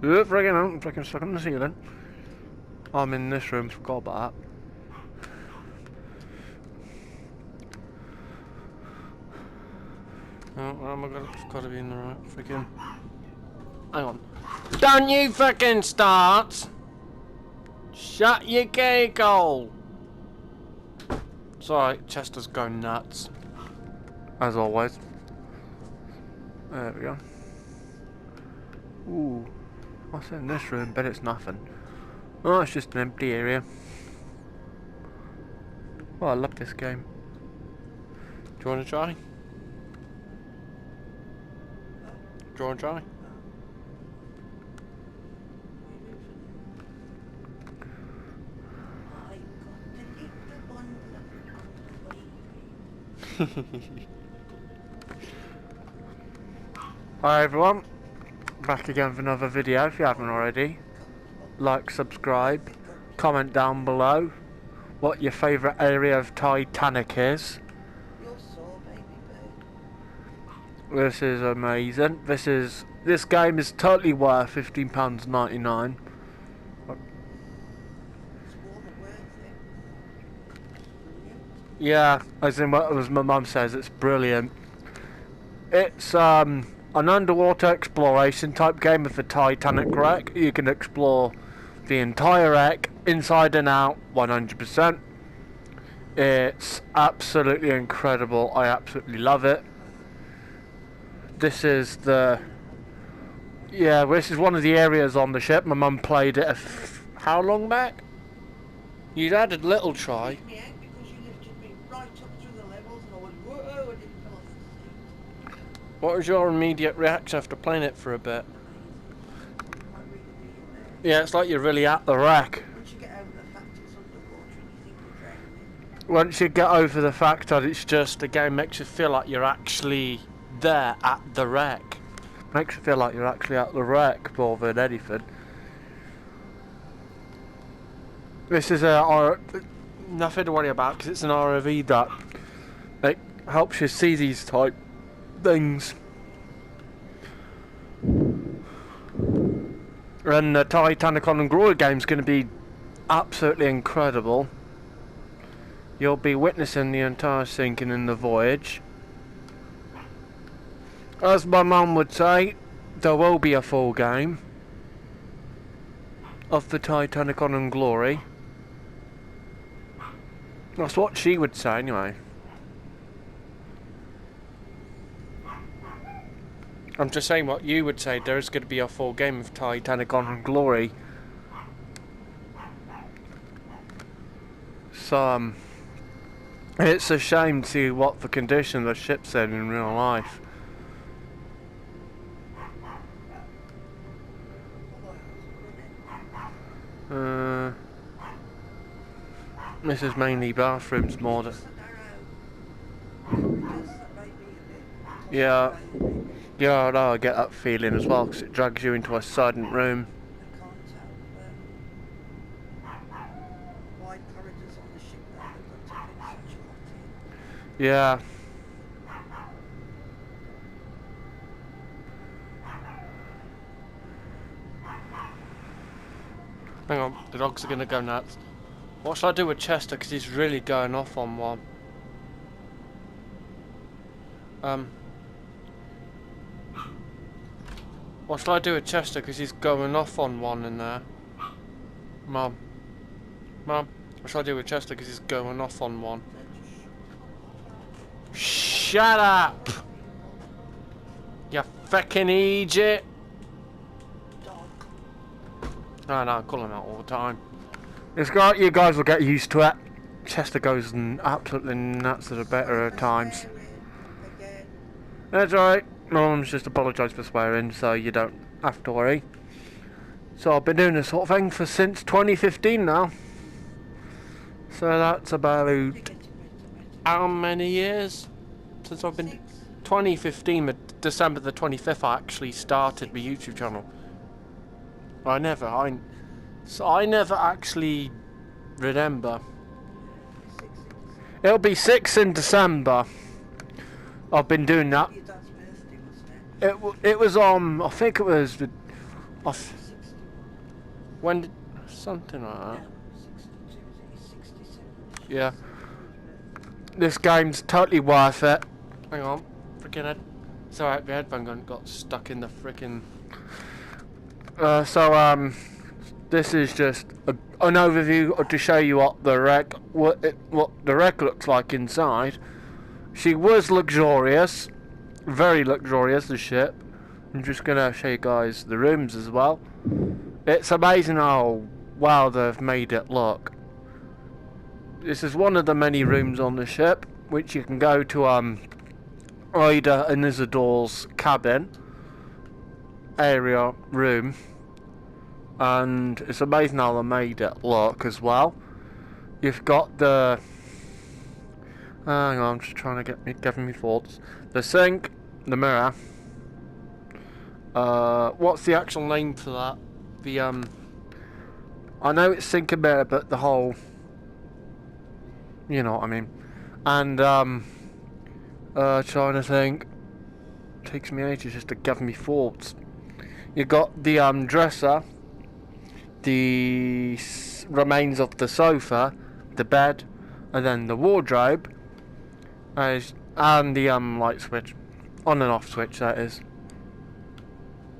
Friggin' out, I'm freaking stuck on the ceiling. I'm in this room, forgot about that. Oh my god, it's gotta be in the right freaking. Hang on. Don't you fucking start! Shut your cake hole! Sorry, Chester's going nuts. As always. There we go. Ooh. What's in this room? Bet it's nothing. Oh, it's just an empty area. Oh, I love this game. Do you want to try? Do you want to try? Hi everyone, back again for another video. If you haven't already, like, subscribe, comment down below what your favourite area of Titanic is. This is amazing. This game is totally worth £15.99. Yeah, as in what my mum says, it's brilliant. It's an underwater exploration type game of the Titanic wreck. You can explore the entire wreck, inside and out, 100%. It's absolutely incredible. I absolutely love it. This is this is one of the areas on the ship. My mum played it how long back? You'd had a little try. What was your immediate reaction after playing it for a bit? Yeah, it's like you're really at the wreck. Once you get over the fact that it's just a game, makes you feel like you're actually there at the wreck. Makes you feel like you're actually at the wreck more than anything. This is nothing to worry about because it's an ROV that helps you see these type things. And the Titanic on and Glory game is going to be absolutely incredible. You'll be witnessing the entire sinking in the voyage. As my mum would say, there will be a full game of the Titanic on and Glory. That's what she would say anyway. I'm just saying what you would say. There is going to be a full game of Titanic on and Glory. So, it's a shame to see what the condition the ship's in real life. This is mainly bathrooms more than... Yeah. Yeah, no, I get that feeling as well, because it drags you into a silent room. Yeah. Hang on, the dogs are going to go nuts. What should I do with Chester, because he's really going off on one. What should I do with Chester, because he's going off on one in there? Mum, what should I do with Chester, because he's going off on one? Shut up! You fucking idiot! I know, I call him out all the time. You guys will get used to it. Chester goes absolutely nuts at the better of times. That's alright. Mum's just apologised for swearing, so you don't have to worry. So I've been doing this sort of thing since 2015 now. So that's about how many years since I've been... 2015, December the 25th, I actually started my YouTube channel. I never actually remember. It'll be 6 in December. I've been doing that. It was on, I think it was When did... something like that. Yeah. This game's totally worth it. Hang on. Freaking head. It's alright, the headphone got stuck in the freaking... this is just an overview to show you what the wreck looks like inside. She was luxurious, very luxurious, the ship. I'm just gonna show you guys the rooms as well. It's amazing how well they've made it look. This is one of the many rooms on the ship, which you can go to Ida and Isidore's cabin area room. And it's amazing how they made it look as well. You've got the... hang on, I'm just trying to get me thoughts. The sink, the mirror. What's the actual name for that? The I know it's sink and mirror, but the whole... you know what I mean. And trying to think. Takes me ages just to gather me thoughts. You got the dresser. The remains of the sofa, the bed, and then the wardrobe, and the light switch, on and off switch, that is.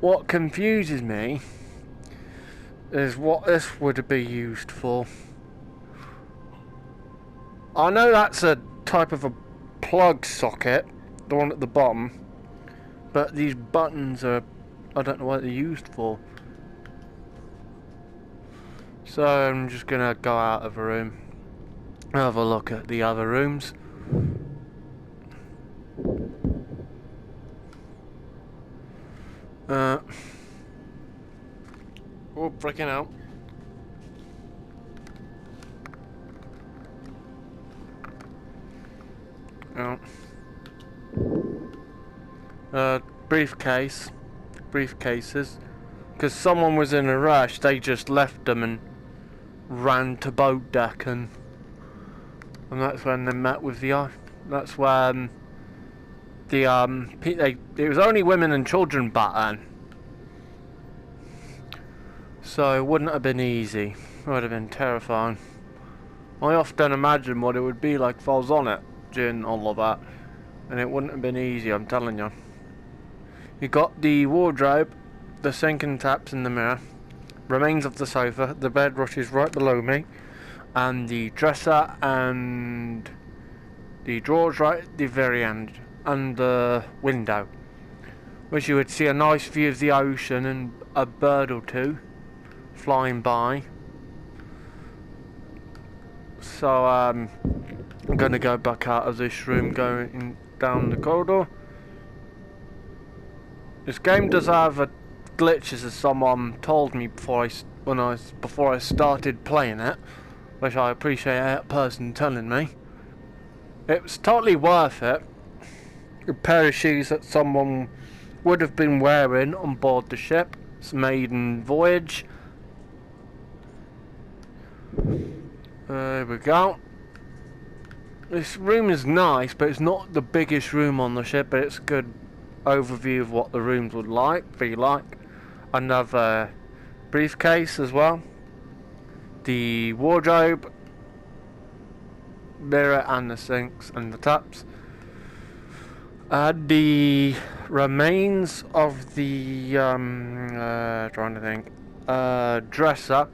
What confuses me is what this would be used for. I know that's a type of a plug socket, the one at the bottom, but these buttons are, I don't know what they're used for. So I'm just gonna go out of the room, have a look at the other rooms. Oh, freaking out. Briefcases, because someone was in a rush, they just left them and ran to boat deck, and that's when they met with the that's when the it was only women and children back then, so it wouldn't have been easy. It would have been terrifying. I often imagine what it would be like if I was on it during all of that, and it wouldn't have been easy, I'm telling you. You got the wardrobe, the sink and taps in the mirror, remains of the sofa, the bed rushes right below me, and the dresser and the drawers right at the very end, and the window, which you would see a nice view of the ocean and a bird or two flying by. So I'm gonna go back out of this room, going down the corridor. This game does have glitches, as someone told me before I started playing it, which I appreciate that person telling me. It was totally worth it. A pair of shoes that someone would have been wearing on board the ship. It's a maiden voyage. There we go. This room is nice, but it's not the biggest room on the ship, but it's a good overview of what the rooms would be like. Another briefcase as well. The wardrobe, mirror, and the sinks and the taps. The remains of the trying to think, dresser.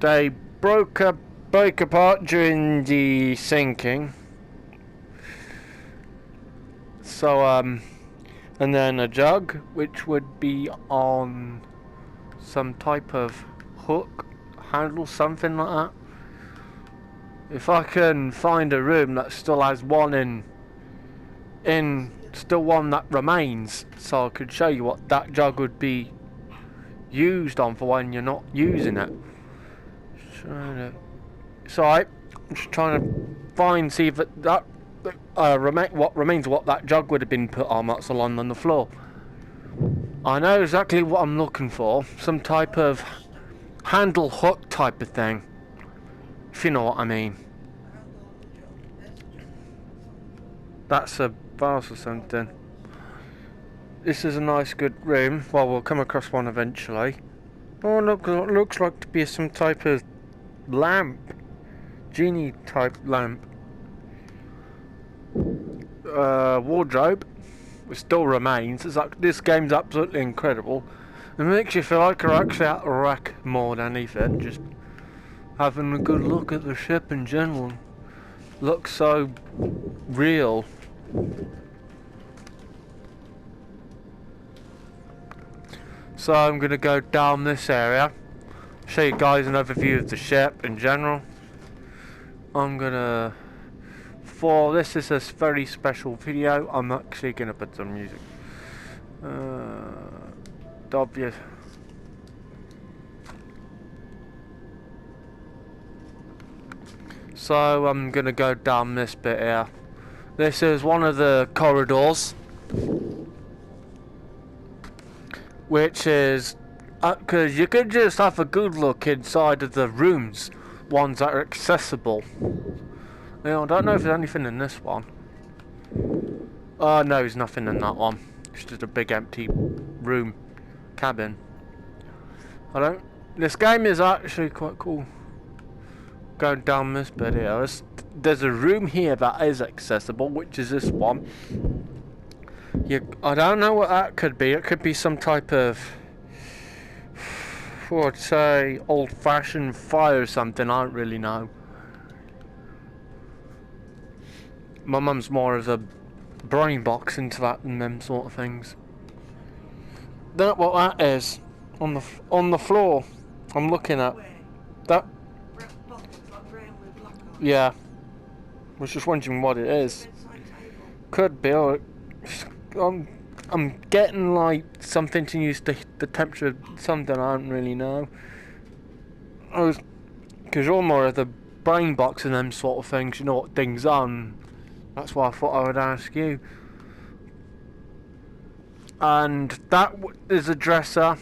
They broke apart during the sinking. So and then a jug, which would be on some type of hook handle, something like that. If I can find a room that still has one still one that remains, so I could show you what that jug would be used on for when you're not using it. I'm just trying to see if that what remains of what that jug would have been put on, that's along on the floor. I know exactly what I'm looking for, some type of handle hook type of thing, if you know what I mean. That's a vase or something. This is a nice good room. Well, we'll come across one eventually. Oh look, it looks like to be some type of lamp. Genie type lamp. Wardrobe. It still remains. It's like, this game's absolutely incredible. It makes you feel like you're actually at a wreck more than anything. Just having a good look at the ship in general. Looks so real. So I'm gonna go down this area, show you guys an overview of the ship in general. For this is a very special video, I'm actually gonna put some music. Obvious. So I'm gonna go down this bit here. This is one of the corridors, which is because you can just have a good look inside of the rooms, ones that are accessible. Now, I don't know if there's anything in this one. No, there's nothing in that one. It's just a big empty room, cabin. This game is actually quite cool. Going down this bit here, there's a room here that is accessible, which is this one. I don't know what that could be. It could be some type of, I'd say, old-fashioned fire or something. I don't really know. My mum's more of a brain box into that and them sort of things. That's what that is on the floor. I'm looking at that. Yeah. I was just wondering what it is. Could be. Or I'm getting like something to use the temperature of something I don't really know. Because you're more of the brain box and them sort of things, you know what things are. And that's why I thought I would ask you. And that is a dresser.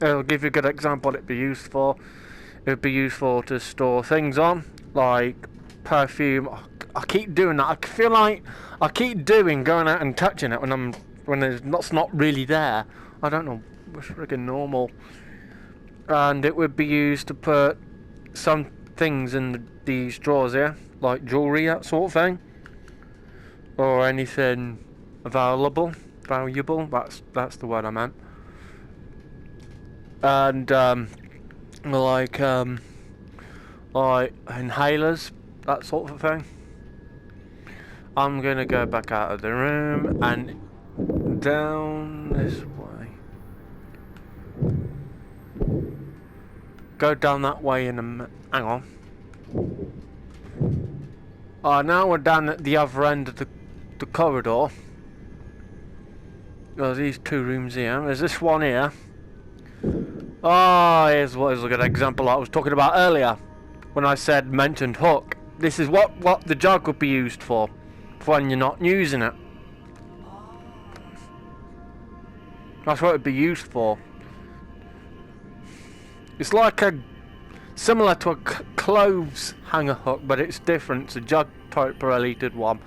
It'll give you a good example what it'd be used for. It would be useful to store things on, like perfume. I keep doing that. I feel like I keep going out and touching it when it's not really there. I don't know. It's friggin' normal. And it would be used to put some things in these drawers here, like jewellery, that sort of thing, or anything valuable. That's the word I meant. And like inhalers, that sort of thing. I'm gonna go back out of the room and down this way. Go down that way in a minute. Hang on. Now we're down at the other end of the corridor. There's these two rooms here. There's this one here. Here's what is a good example I was talking about earlier when I mentioned hook. This is what the jug would be used for when you're not using it. That's what it'd be used for. It's like similar to a clothes hanger hook, but it's different. It's a jug type related one.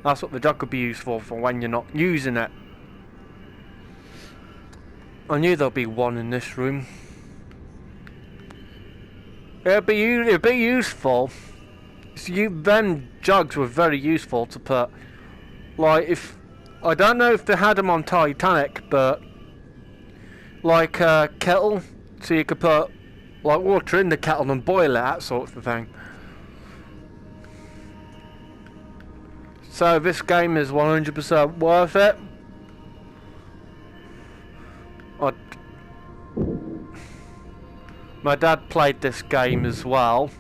That's what the jug could be used for when you're not using it. I knew there'll be one in this room. It'd be useful. Them jugs were very useful to put. Like I don't know if they had them on Titanic, but like a kettle, so you could put like water in the kettle and boil it, that sort of thing. So this game is 100% worth it. My dad played this game as well.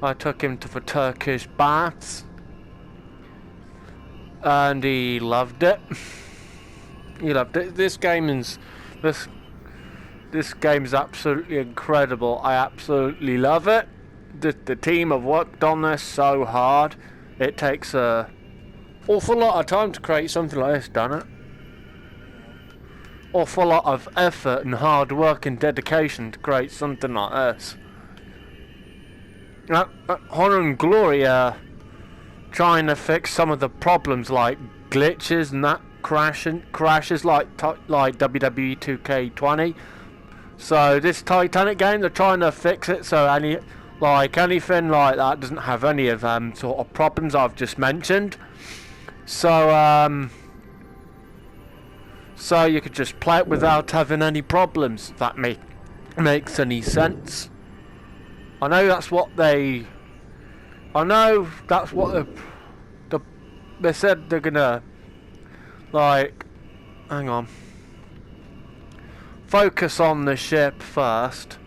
I took him to the Turkish baths and he loved it. He loved it. This game is absolutely incredible. I absolutely love it. The team have worked on this so hard. It takes a awful lot of time to create something like this, doesn't it? Awful lot of effort and hard work and dedication to create something like this. Honor and Glory trying to fix some of the problems like glitches and that crashes like WWE 2K20. So this Titanic game, they're trying to fix it so anything like that doesn't have any of them sort of problems I've just mentioned. So so you could just play it without having any problems. If that makes any sense. I know that's what they said they're gonna, like, hang on, focus on the ship first,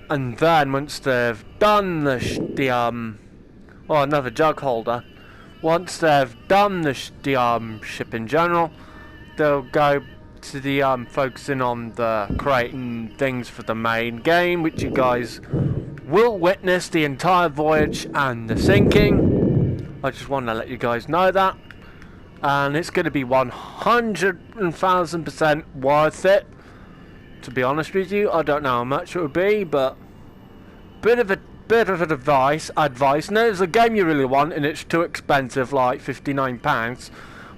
and then once they've done another jug holder, once they've done the ship in general, they'll go to the focusing on the creating things for the main game, which you guys will witness the entire voyage and the sinking. I just want to let you guys know that, and it's going to be 100,000% worth it. To be honest with you, I don't know how much it would be, but bit of advice. Now, there's a game you really want and it's too expensive, like £59.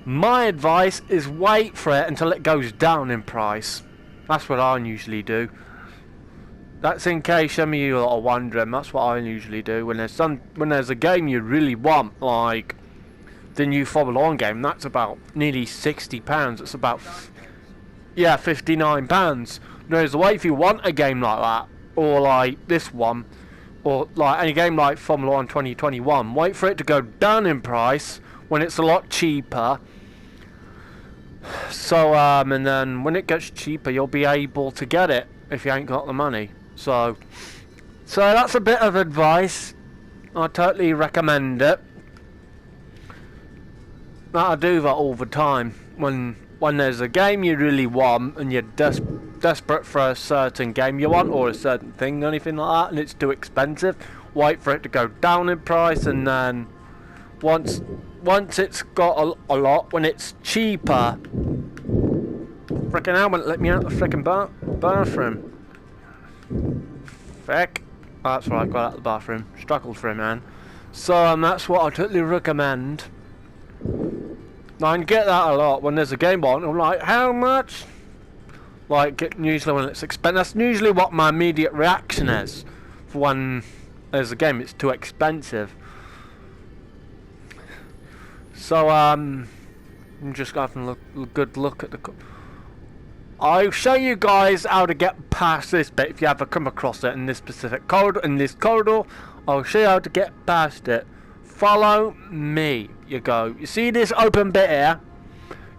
My advice is wait for it until it goes down in price. That's what I usually do. That's in case some of you are wondering. That's what I usually do when there's a game you really want, like the new Formula 1 game. That's about nearly £60. It's about £59. There's a way if you want a game like that, or like this one, or like any game like Formula 1 2021. Wait for it to go down in price when it's a lot cheaper. So and then when it gets cheaper, you'll be able to get it if you ain't got the money. So that's a bit of advice. I totally recommend it. I do that all the time. When there's a game you really want and you're desperate for a certain game you want, or a certain thing, anything like that, and it's too expensive, wait for it to go down in price, and then once it's got a lot, when it's cheaper, frickin' hell, won't let me out the frickin' bathroom. Feck. Oh, that's right, got out of the bathroom. Struggled for it, man. So that's what I totally recommend. I can get that a lot when there's a game on. I'm like, how much? Like, usually when it's expensive, that's usually what my immediate reaction is. For when there's a game, it's too expensive. So, I'm just having a good look at the... I'll show you guys how to get past this bit if you ever come across it in this specific corridor. I'll show you how to get past it. Follow me. You go. You see this open bit here?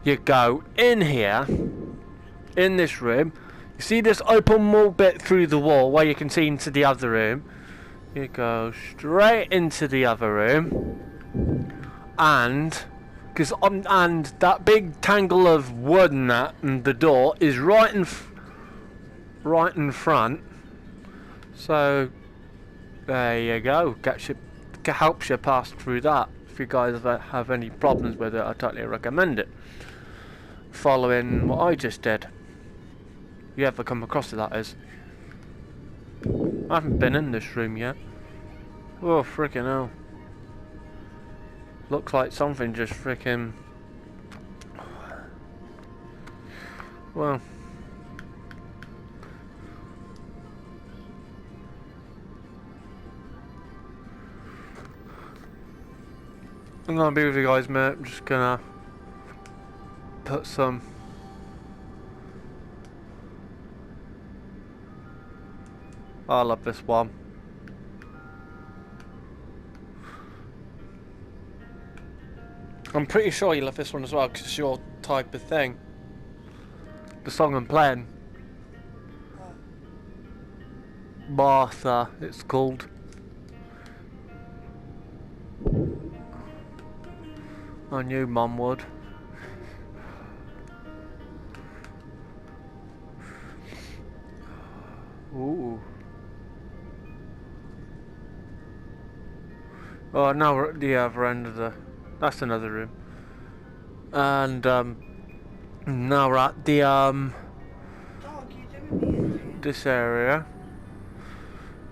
You go in here, in this room. You see this open wall bit through the wall where you can see into the other room. You go straight into the other room, and that big tangle of wood and the door is right in front. So there you go. Helps you pass through that. If you guys have any problems with it, I totally recommend it. Following what I just did. You ever come across it, that is. I haven't been in this room yet. Oh, freaking hell. Looks like something just freaking... Well... I'm gonna be with you guys, mate. I'm just gonna put some... I love this one. I'm pretty sure you love this one as well, because it's your type of thing. The song I'm playing. Martha, it's called. I knew Mum would. Ooh. Oh, now we're at the other end of the... That's another room. And, now we're at the, this area.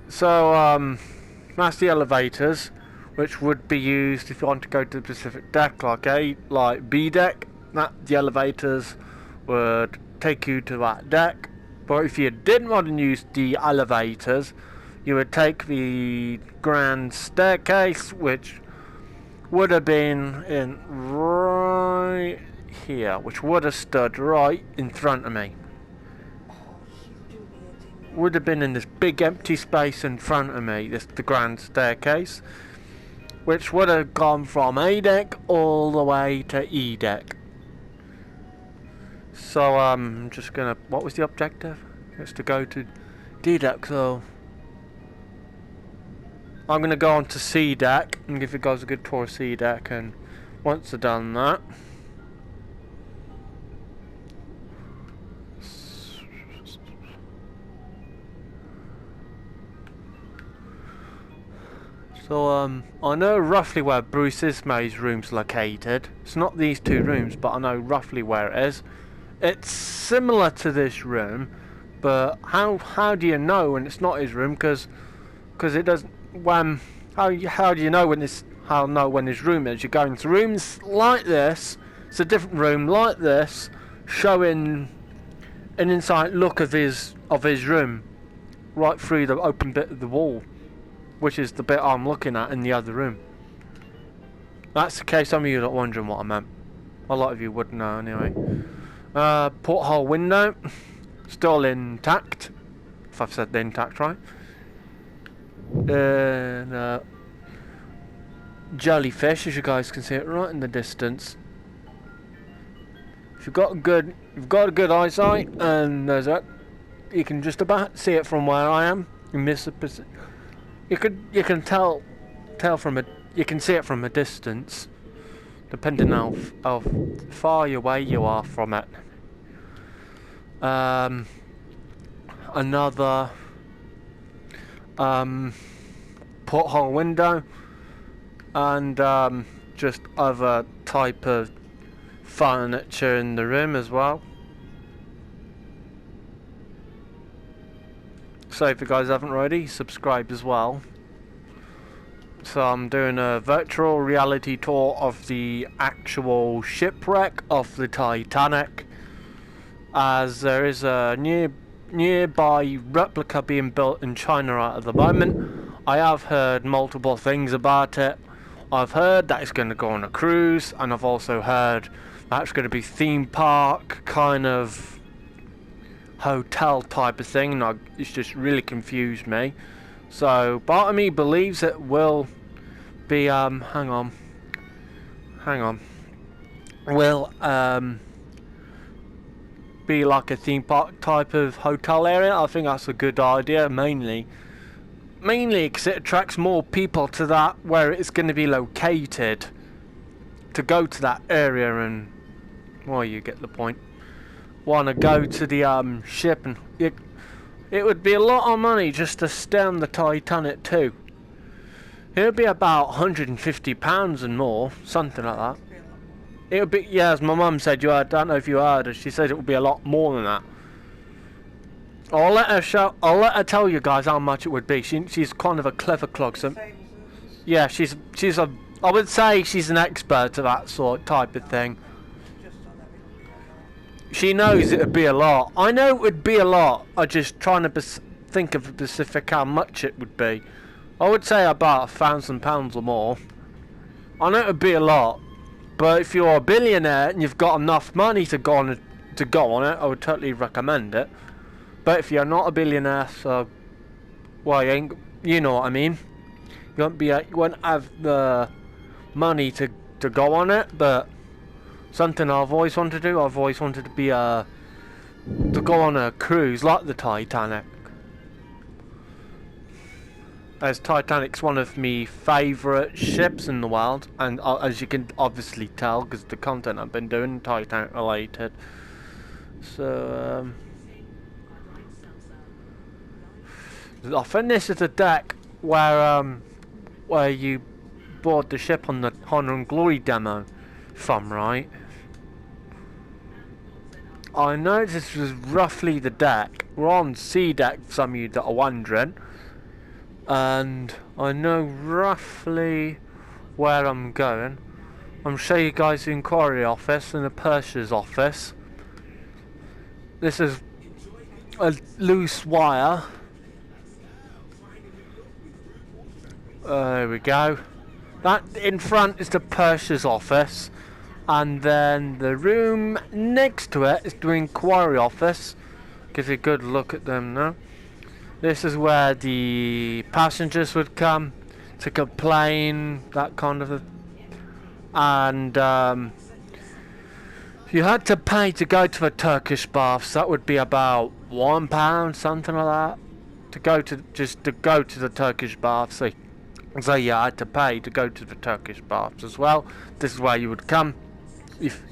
So, that's the elevators, which would be used if you want to go to the specific deck, like B deck. The elevators would take you to that deck, But if you didn't want to use the elevators, you would take the grand staircase, which would have been in right here, which would have stood right in front of me. Would have been in this big empty space in front of me, the grand staircase, which would have gone from A deck all the way to E deck. So I'm just gonna, what was the objective? It's to go to D deck, so I'm gonna go on to C deck and give you guys a good tour of C deck, and once I've done that, so I know roughly where Bruce Ismay's room's located. It's not these two rooms, but I know roughly where it is. It's similar to this room, but how do you know when it's not his room? Because it doesn't. How do you know when his room is? You're going to rooms like this. It's a different room like this, showing an inside look of his room, right through the open bit of the wall, which is the bit I'm looking at in the other room. That's the case. Some of you are wondering what I meant. A lot of you would know anyway. Porthole window, still intact, if I've said the intact right. Jellyfish, as you guys can see it right in the distance. If you've got a good eyesight, and there's that, you can just about see it from where I am. You can tell from it. You can see it from a distance, depending how far away you are from it. Another porthole window, and just other type of furniture in the room as well. So if you guys haven't already, subscribe as well. So I'm doing a virtual reality tour of the actual shipwreck of the Titanic, as there is a nearby replica being built in China at the moment. I have heard multiple things about it. I've heard that it's going to go on a cruise, and I've also heard that it's going to be theme park kind of hotel type of thing, and it's just really confused me. So part of me believes it will be hang on will be like a theme park type of hotel area. I think that's a good idea, mainly because it attracts more people to that where it's going to be located, to go to that area, and well, you get the point. Want to go to the ship, and it would be a lot of money just to stem the Titanic too. It would be about £150 and more, something like that. It would be, yeah, as my mum said. I don't know if you heard her. She said it would be a lot more than that. I'll let her tell you guys how much it would be. She's kind of a clever clog. So yeah, I would say she's an expert to that sort type of thing. She knows it would be a lot. I know it would be a lot. I'm just trying to think of specific how much it would be. I would say about £1,000 or more. I know it would be a lot, but if you're a billionaire and you've got enough money to go on it, I would totally recommend it. But if you're not a billionaire, so well, you know what I mean. You won't have the money to go on it, but something I've always wanted to do. I've always wanted to be to go on a cruise like the Titanic, as Titanic's one of my favourite ships in the world, and as you can obviously tell because the content I've been doing Titanic related. So I think this is the deck where you board the ship on the Honor and Glory demo, if I'm right. I know this was roughly the deck. We're on C deck for some of you that are wondering, and I know roughly where I'm going. I'm show you guys the inquiry office and the purser's office. This is a loose wire. There we go. That in front is the purser's office, and then the room next to it is the inquiry office. Give you a good look at them now. This is where the passengers would come to complain, that kind of a, and you had to pay to go to the Turkish baths. That would be about £1, something like that, to go to the Turkish baths. So you had to pay to go to the Turkish baths as well. This is where you would come. If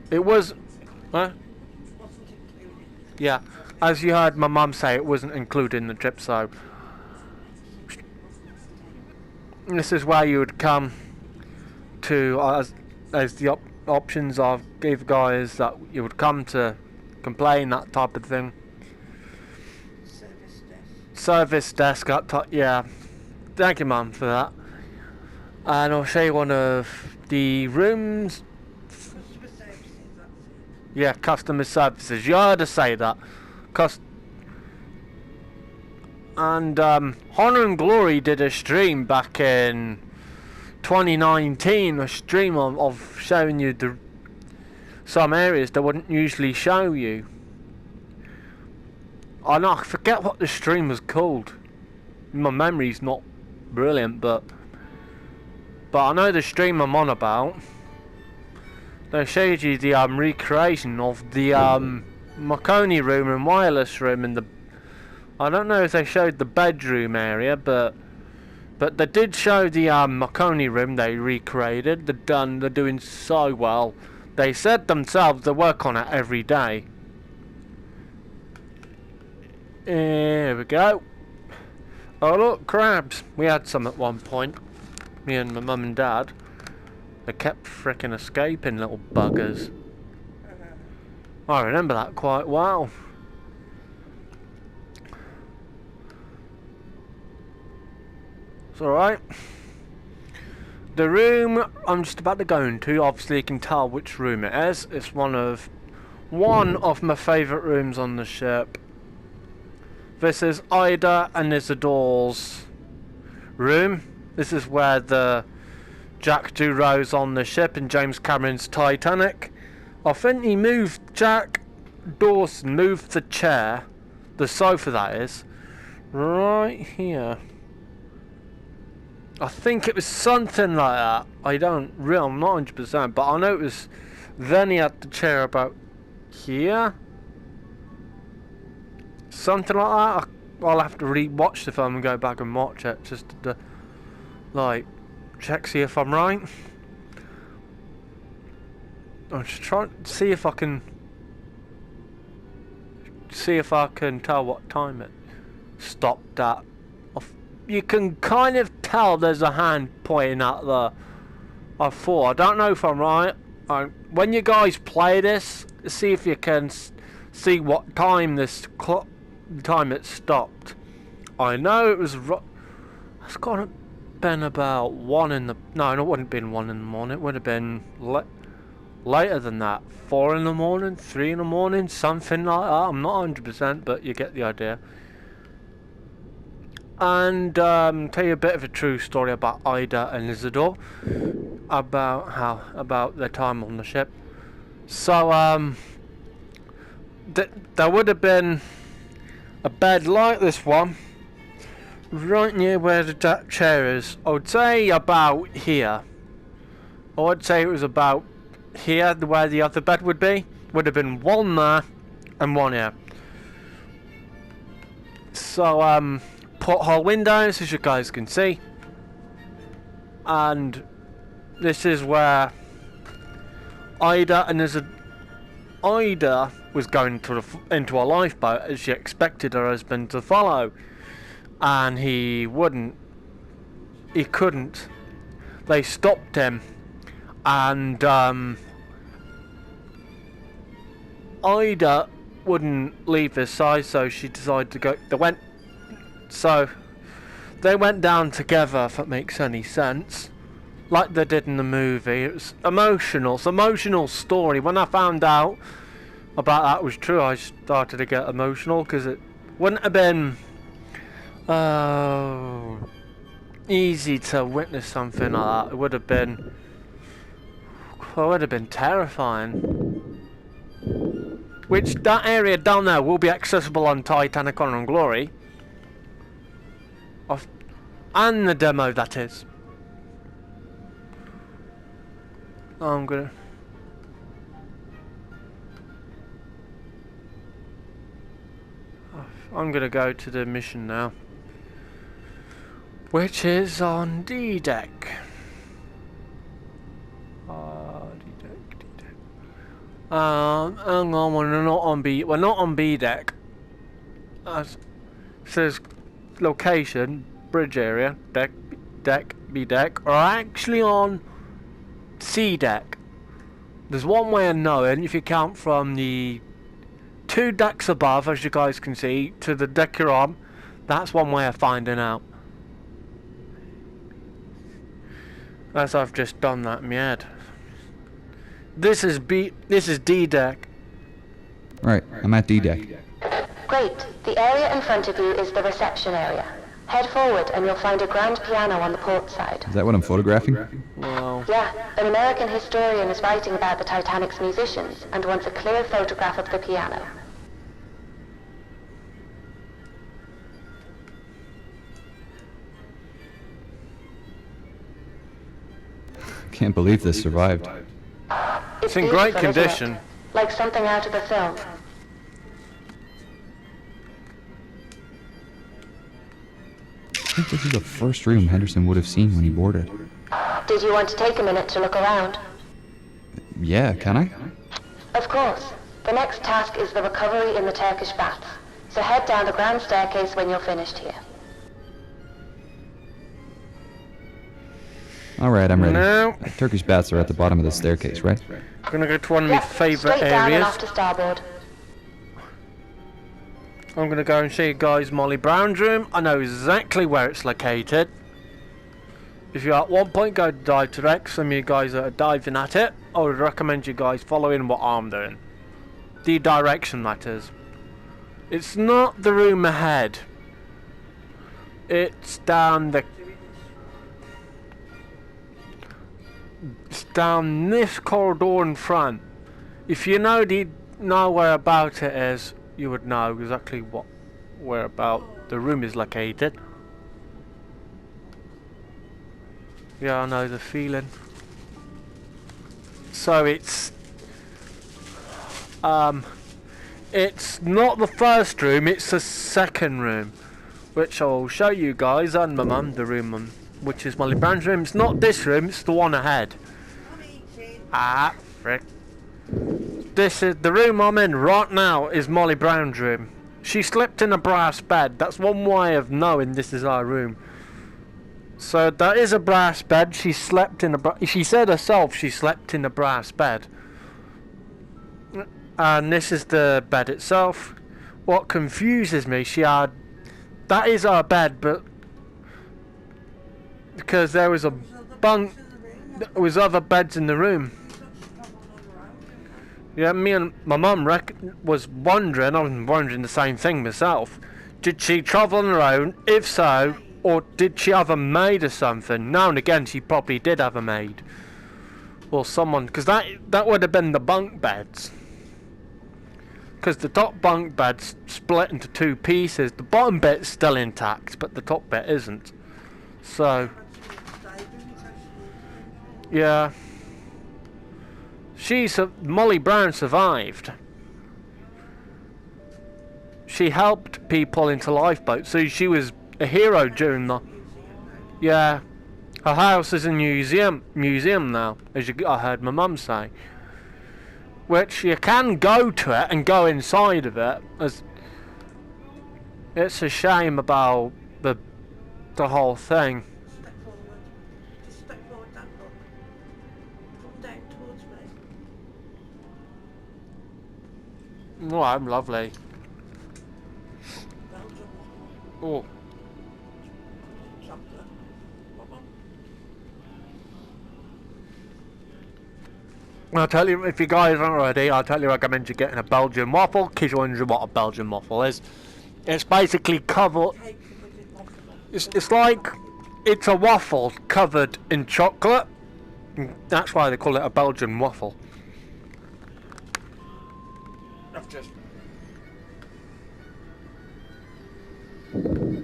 it was, huh? Yeah, as you heard my mum say, it wasn't included in the trip. So this is where you would come to, as the options I've gave guys, that you would come to complain, that type of thing. Service desk up top, yeah. Thank you, mum, for that. And I'll show you one of the rooms. Customer services, that's it. Yeah, customer services. You heard her say that. And Honor and Glory did a stream back in 2019. A stream of showing you some areas that wouldn't usually show you. I know, I forget what the stream was called. My memory's not brilliant, but I know the stream I'm on about. They showed you the recreation of the Marconi room and wireless room, and I don't know if they showed the bedroom area, but they did show the Marconi room they recreated. They're doing so well. They said themselves they work on it every day. Here we go. Oh look, crabs. We had some at one point. Me and my mum and dad. They kept frickin' escaping, little buggers. I remember that quite well. It's alright. The room I'm just about to go into, obviously you can tell which room it is. It's one of my favourite rooms on the ship. This is Ida and Isidore's room. This is where the Jack Duro's on the ship in James Cameron's Titanic. I think he moved, Jack Dawson moved the chair, the sofa that is, right here. I think it was something like that. I'm not 100%, but I know it was, then he had the chair about here. Something like that. I'll have to re-watch the film and go back and watch it just to, like, check, see if I'm right. I'm just trying to see if I can tell what time it stopped at. You can kind of tell there's a hand pointing at the I don't know if I'm right. When you guys play this, see if you can see what time time it stopped. I know it was. It's got to been about 1 in the. No, it wouldn't have been 1 in the morning. It would have been later than that. 4 in the morning, 3 in the morning, something like that. I'm not 100%, but you get the idea. And tell you a bit of a true story about Ida and Isidore, about their time on the ship. So there would have been a bed like this one, right near where the chair is. I would say about here. I would say it was about here, where the other bed would be. Would have been one there and one here. So porthole windows, as you guys can see, and this is where Ida was going into a lifeboat, as she expected her husband to follow, and he couldn't. They stopped him, and Ida wouldn't leave his side, so she decided to go. They went down together, if that makes any sense, like they did in the movie. It was emotional. It's an emotional story. When I found out about that was true, I started to get emotional because it wouldn't have been easy to witness something like that. It would have been, well, it would have been terrifying. Which, that area down there will be accessible on Titanic Honor and Glory. And the demo, that is. I'm gonna go to the mission now, which is on D deck. D deck. Hang on, we're not on B. We're not on B deck. It says location, bridge area, deck, B deck. Are actually on C deck. There's one way of knowing if you count from the 2 decks above, as you guys can see, to the deck you're on. That's one way of finding out. As I've just done that in my head. This is D deck. Right, I'm at D deck. Great. The area in front of you is the reception area. Head forward and you'll find a grand piano on the port side. Is that what I'm photographing? Wow. Yeah, an American historian is writing about the Titanic's musicians and wants a clear photograph of the piano. Can't believe this survived. It's in great beautiful, isn't condition. it? Like something out of a film. I think this is the first room Henderson would have seen when he boarded. Did you want to take a minute to look around? Yeah, can I? Of course. The next task is the recovery in the Turkish baths. So head down the grand staircase when you're finished here. Alright, I'm ready. No. Turkish baths are at the bottom of the staircase, right? I'm gonna go to one of my favourite straight down and areas. off to starboard. I'm gonna go and show you guys Molly Brown's room. I know exactly where it's located. If you at one point go to dive direct, some of you guys that are diving at it, I would recommend you guys following what I'm doing. The direction matters. It's not the room ahead. It's down the... It's down this corridor in front. If you know where about it is, you would know exactly where about the room is located. Yeah, I know the feeling. So it's not the first room, it's the second room, which I'll show you guys and my mum, the room which is Molly Brown's room. It's not this room, it's the one ahead. Ah, frick. This is the room I'm in right now, is Molly Brown's room. She slept in a brass bed. That's one way of knowing this is our room. So that is a brass bed. She slept in she said herself she slept in a brass bed. And this is the bed itself. What confuses me, that is our bed, but because there was a bunk, there was other beds in the room. Yeah, me and my mum was wondering, I was wondering the same thing myself. Did she travel on her own? If so, or did she have a maid or something? Now and again she probably did have a maid. Or someone, because that would have been the bunk beds. Because the top bunk bed's split into 2 pieces. The bottom bit's still intact, but the top bit isn't. So, yeah. Molly Brown survived. She helped people into lifeboats, so she was a hero during the... Yeah. Her house is a museum now, as I heard my mum say. Which you can go to it and go inside of it. It's a shame about the whole thing. Step forward. Just step forward that look. Come down towards me. Oh, I'm lovely. Well done. Oh, Chocolate. What one? I'll tell you, if you guys aren't ready, I'll tell you recommend you getting a Belgian waffle, because you're wondering what a Belgian waffle is. It's basically covered... It's like... It's a waffle covered in chocolate. That's why they call it a Belgian waffle.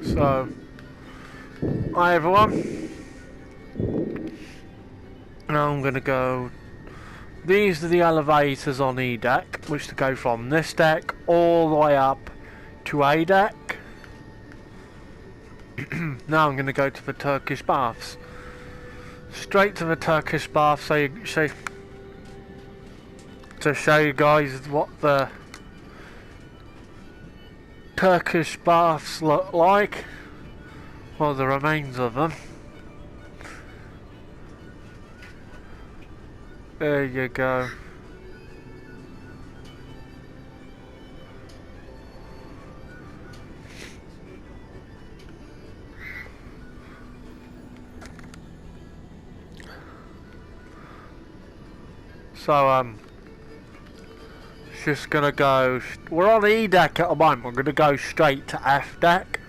So... Hi everyone. Now I'm gonna go... These are the elevators on E deck, which to go from this deck all the way up to A deck. Now I'm going to go to the Turkish baths. Straight to the Turkish baths, to show you guys what the Turkish baths look like. Well, the remains of them. There you go. So, just gonna go, we're on E deck at the moment, we're gonna go straight to F deck.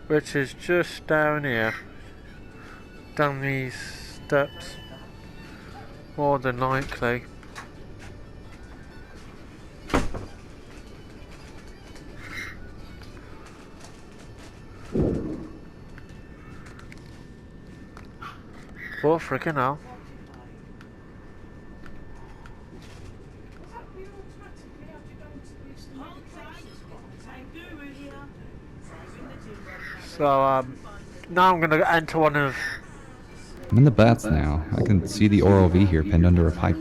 Which is just down here. Down these steps. More than likely. Oh, freaking hell. So, now I'm gonna enter one of... I'm in the baths now. I can see the ROV here pinned under a pipe.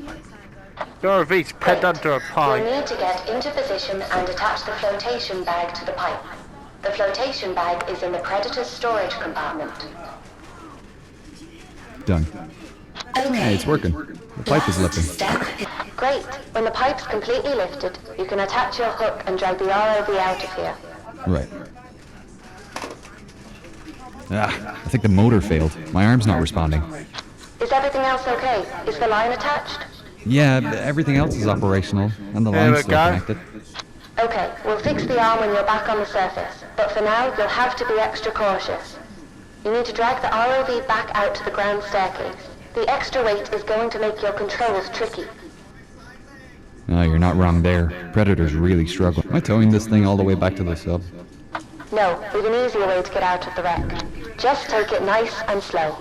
The ROV's pinned under a You'll pipe. need to get into position and attach the flotation bag to the pipe. The flotation bag is in the Predator's storage compartment. Done. Hey, it's working. The pipe is lifting. Great. When the pipe's completely lifted, you can attach your hook and drag the ROV out of here. Right. Ah, I think the motor failed. My arm's not responding. Is everything else okay? Is the line attached? Yeah, everything else is operational, and the There line's we still go. connected. Okay, we'll fix the arm when you're back on the surface, but for now, you'll have to be extra cautious. You need to drag the ROV back out to the ground staircase. The extra weight is going to make your controls tricky. No, you're not wrong there. Predator's really struggling. Am I towing this thing all the way back to the sub? No, we've an easier way to get out of the wreck. Just take it nice and slow.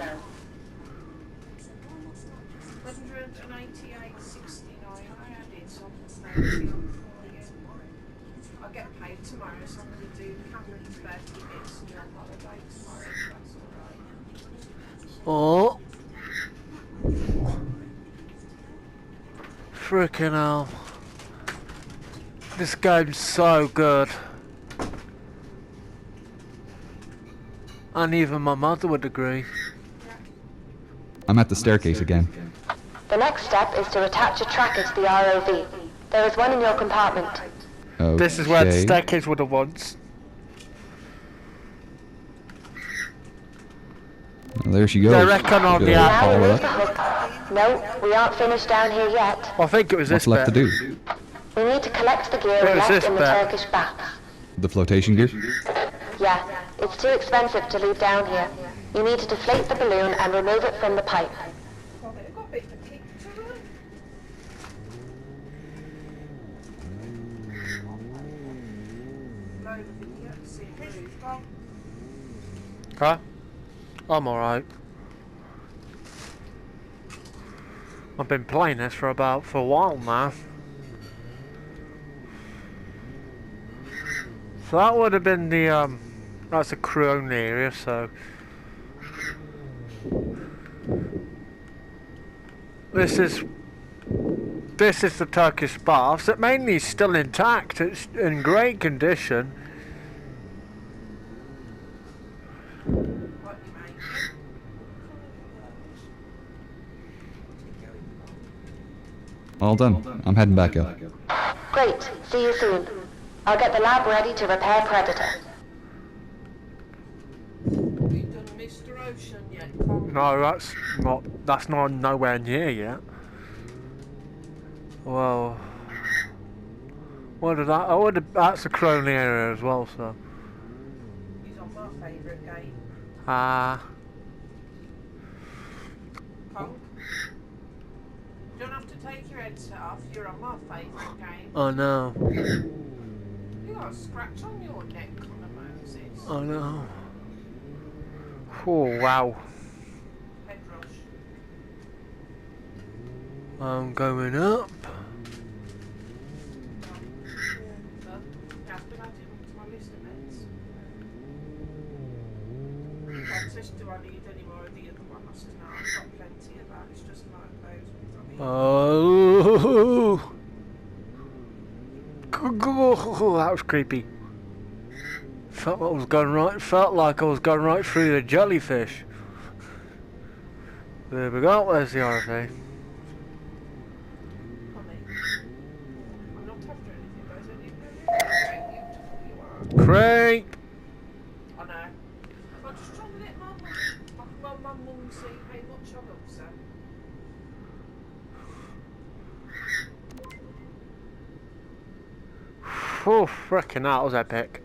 198.69. I added something. I'll get paid tomorrow, so I'm going to do Cameron's birthday bits and your holiday tomorrow, if that's alright. Oh. Freaking hell. This game's so good. And even my mother would agree. I'm at the staircase again. The next step is to attach a tracker to the ROV. There is one in your compartment. Okay. This is where the staircase would have once. Well, there she goes. I reckon on the Good. app. Now Follow remove that. the hook. No, we aren't finished down here yet. I think it was What's this left to bit. do? We need to collect the gear What is left this in the bit? Turkish baths. The flotation gear? Yeah, it's too expensive to leave down here. You need to deflate the balloon and remove it from the pipe. Well, they've got a bit of a kick to it. Load of idiots, see who's gone. Huh? I'm alright. I've been playing this for a while now. So that would have been the that's a crew only area, so this is the Turkish baths. It mainly is still intact, it's in great condition. What you make? All done. I'm heading back up. Great, see you soon. I'll get the lab ready to repair Predator. You done Mr. ocean yet, Tom. No, that's not nowhere near yet. Well, what did that? Oh, that's a Crowley area as well. So, He's on my favourite game. Punk. You don't have to take your headset off. You're on my favourite game. I know. You got a scratch on your neck, Connor Moses. I know. Oh wow. Head rush. I'm going up. Has been added to my list of beds. Access, do I need any more of the other ones? No, I've got plenty of that. It's just like those ones. I mean, Oh. That was creepy. Felt like I was going right. Felt like I was going right through the jellyfish. There we go. There's the RFA. I'm not after anything, but it's only very beautiful you are. Creep. I know. I'm just trying to let my mum see how much I love her. Oh, frickin' that was epic.